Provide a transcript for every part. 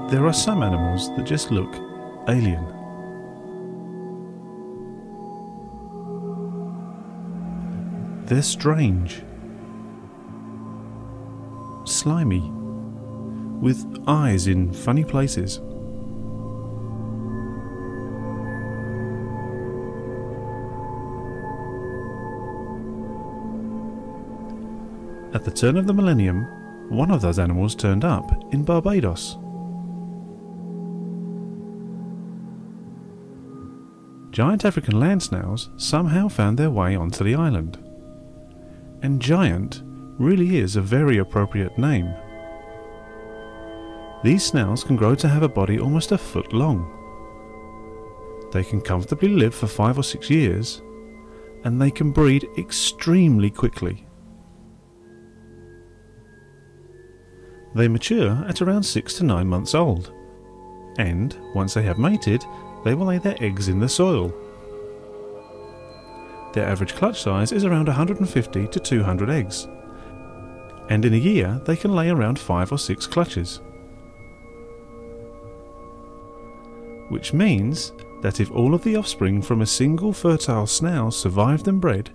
there are some animals that just look alien. They're strange, slimy, with eyes in funny places. At the turn of the millennium, one of those animals turned up in Barbados. Giant African land snails somehow found their way onto the island. And giant really is a very appropriate name. These snails can grow to have a body almost a foot long. They can comfortably live for 5 or 6 years, and they can breed extremely quickly. They mature at around 6 to 9 months old, and once they have mated, they will lay their eggs in the soil. Their average clutch size is around 150 to 200 eggs, and in a year they can lay around 5 or 6 clutches. Which means that if all of the offspring from a single fertile snail survived and bred,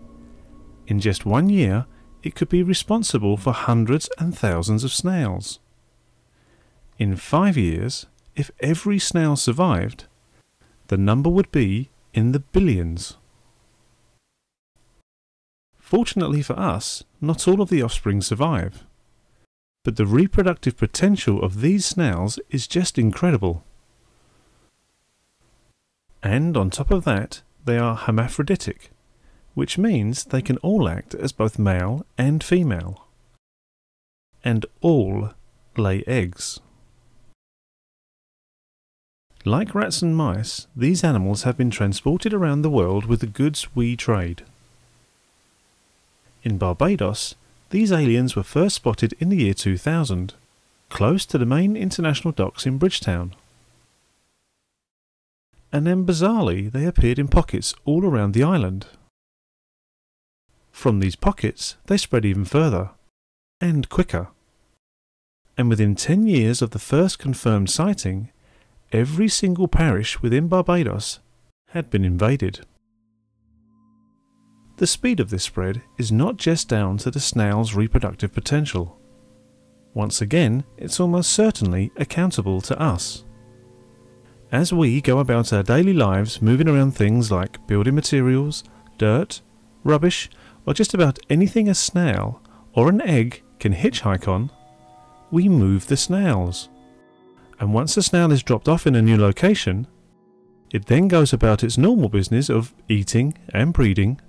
in just 1 year it could be responsible for hundreds and thousands of snails. In 5 years, if every snail survived, the number would be in the billions. Fortunately for us, not all of the offspring survive, but the reproductive potential of these snails is just incredible. And on top of that, they are hermaphroditic, which means they can all act as both male and female, and all lay eggs. Like rats and mice, these animals have been transported around the world with the goods we trade. In Barbados, these aliens were first spotted in the year 2000, close to the main international docks in Bridgetown. And then bizarrely they appeared in pockets all around the island. From these pockets they spread even further, and quicker. And within 10 years of the first confirmed sighting, every single parish within Barbados had been invaded. The speed of this spread is not just down to the snail's reproductive potential. Once again, it's almost certainly accountable to us. As we go about our daily lives moving around things like building materials, dirt, rubbish, or just about anything a snail or an egg can hitchhike on, we move the snails. And once the snail is dropped off in a new location, it then goes about its normal business of eating and breeding,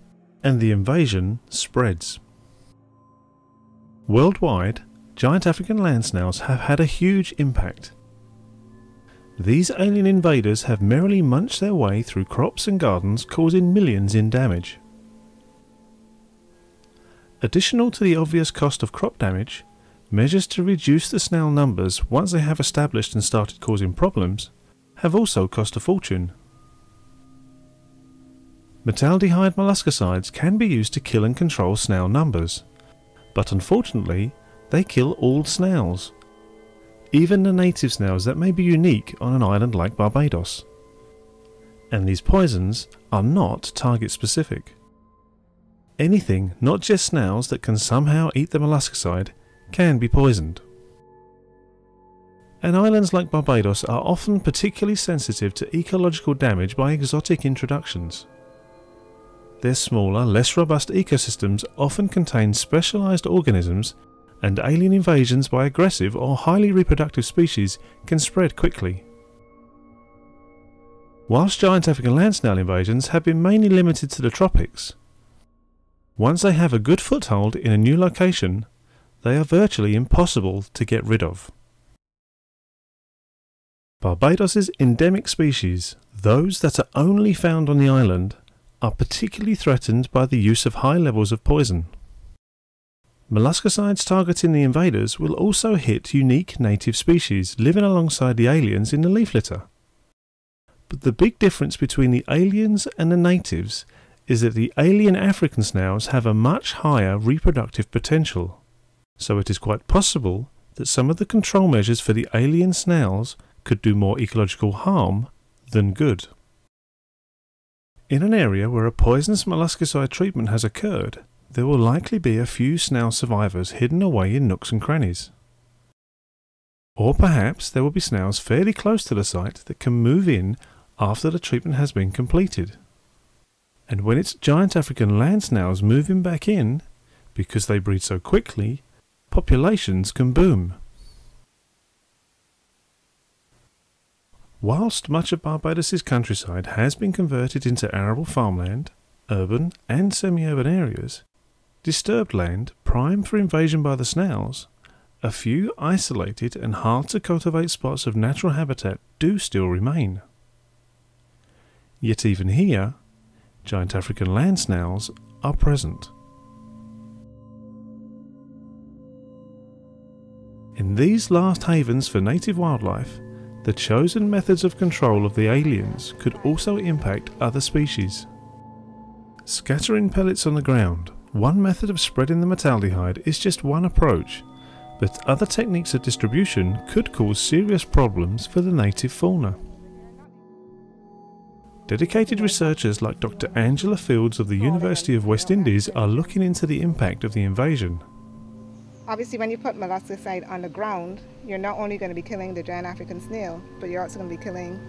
and the invasion spreads. Worldwide, giant African land snails have had a huge impact. These alien invaders have merrily munched their way through crops and gardens, causing millions in damage. Additional to the obvious cost of crop damage, measures to reduce the snail numbers once they have established and started causing problems have also cost a fortune. Metaldehyde molluscicides can be used to kill and control snail numbers, but unfortunately they kill all snails, even the native snails that may be unique on an island like Barbados. And these poisons are not target specific. Anything, not just snails, that can somehow eat the molluscicide can be poisoned. And islands like Barbados are often particularly sensitive to ecological damage by exotic introductions. Their smaller, less robust ecosystems often contain specialised organisms, and alien invasions by aggressive or highly reproductive species can spread quickly. Whilst giant African land snail invasions have been mainly limited to the tropics, once they have a good foothold in a new location, they are virtually impossible to get rid of. Barbados's endemic species, those that are only found on the island, are particularly threatened by the use of high levels of poison. Molluscicides targeting the invaders will also hit unique native species living alongside the aliens in the leaf litter. But the big difference between the aliens and the natives is that the alien African snails have a much higher reproductive potential, so it is quite possible that some of the control measures for the alien snails could do more ecological harm than good. In an area where a poisonous molluscicide treatment has occurred, there will likely be a few snail survivors hidden away in nooks and crannies. Or perhaps there will be snails fairly close to the site that can move in after the treatment has been completed. And when it's giant African land snails moving back in, because they breed so quickly, populations can boom. Whilst much of Barbados' countryside has been converted into arable farmland, urban and semi-urban areas, disturbed land prime for invasion by the snails, a few isolated and hard to cultivate spots of natural habitat do still remain. Yet even here, giant African land snails are present. In these last havens for native wildlife, the chosen methods of control of the aliens could also impact other species. Scattering pellets on the ground, one method of spreading the metaldehyde, is just one approach, but other techniques of distribution could cause serious problems for the native fauna. Dedicated researchers like Dr. Angela Fields of the University of West Indies are looking into the impact of the invasion. Obviously, when you put molluscicide on the ground, you're not only going to be killing the giant African snail, but you're also going to be killing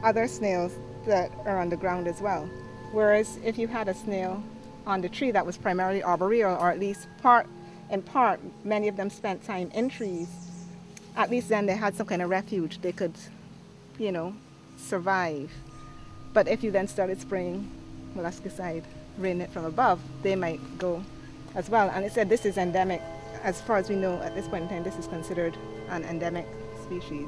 other snails that are on the ground as well. Whereas if you had a snail on the tree that was primarily arboreal, or at least in part, many of them spent time in trees, at least then they had some kind of refuge. They could, survive. But if you then started spraying molluscicide, raining it from above, they might go as well. And it said this is endemic. As far as we know at this point in time, this is considered an endemic species.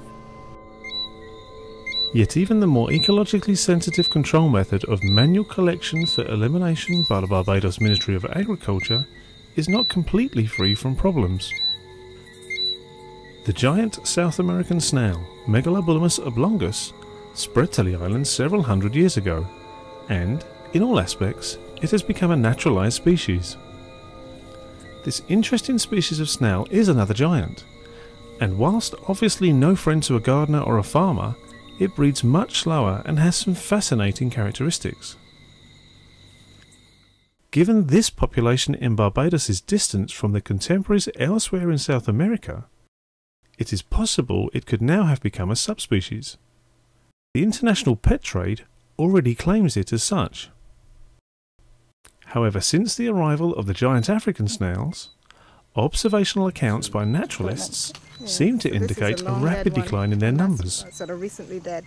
Yet even the more ecologically sensitive control method of manual collection for elimination by the Barbados Ministry of Agriculture is not completely free from problems. The giant South American snail, Megalobulamus oblongus, spread to the island several hundred years ago, and, in all aspects, it has become a naturalised species. This interesting species of snail is another giant, and whilst obviously no friend to a gardener or a farmer, it breeds much slower and has some fascinating characteristics. Given this population in Barbados' distance from the contemporaries elsewhere in South America, it is possible it could now have become a subspecies. The international pet trade already claims it as such. However, since the arrival of the giant African snails, observational accounts by naturalists seem to indicate a rapid decline in their numbers. Sort of recently dead.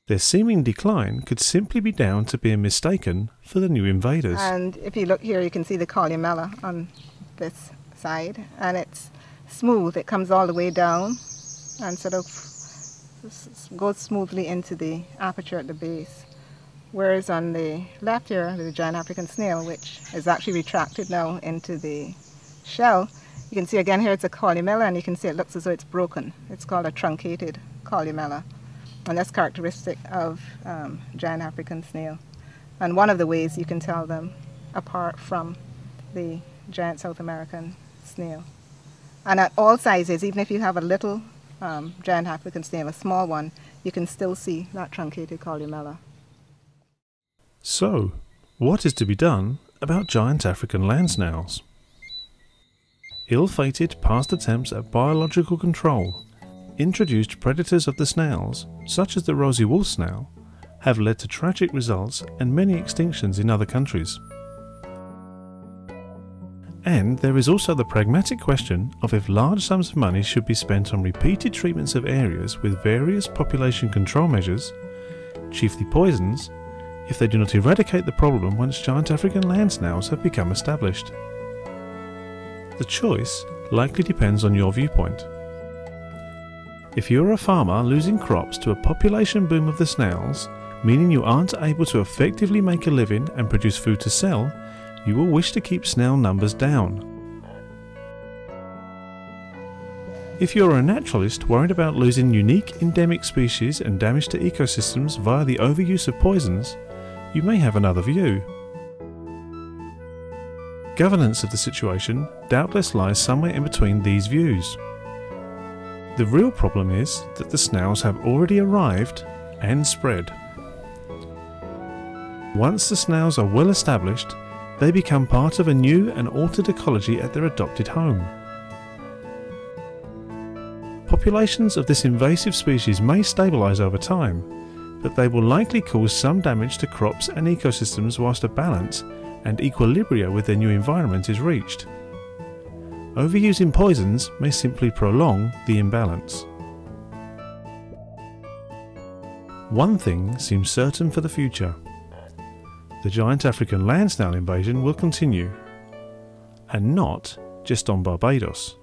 Their seeming decline could simply be down to being mistaken for the new invaders. And if you look here, you can see the columella on this side, and it's smooth. It comes all the way down and sort of goes smoothly into the aperture at the base. Whereas on the left here, the giant African snail, which is actually retracted now into the shell, you can see again here it's a columella, and you can see it looks as though it's broken. It's called a truncated columella, and that's characteristic of giant African snail. And one of the ways you can tell them apart from the giant South American snail. And at all sizes, even if you have a little giant African snail, a small one, you can still see that truncated columella. So, what is to be done about giant African land snails? Ill-fated past attempts at biological control, introduced predators of the snails, such as the rosy wolf snail, have led to tragic results and many extinctions in other countries. And there is also the pragmatic question of if large sums of money should be spent on repeated treatments of areas with various population control measures, chiefly poisons, if they do not eradicate the problem once giant African land snails have become established. The choice likely depends on your viewpoint. If you are a farmer losing crops to a population boom of the snails, meaning you aren't able to effectively make a living and produce food to sell, you will wish to keep snail numbers down. If you are a naturalist worried about losing unique endemic species and damage to ecosystems via the overuse of poisons, you may have another view. Governance of the situation doubtless lies somewhere in between these views. The real problem is that the snails have already arrived and spread. Once the snails are well established, they become part of a new and altered ecology at their adopted home. Populations of this invasive species may stabilise over time, but they will likely cause some damage to crops and ecosystems whilst a balance and equilibria with their new environment is reached. Overusing poisons may simply prolong the imbalance. One thing seems certain for the future. The giant African land snail invasion will continue, and not just on Barbados.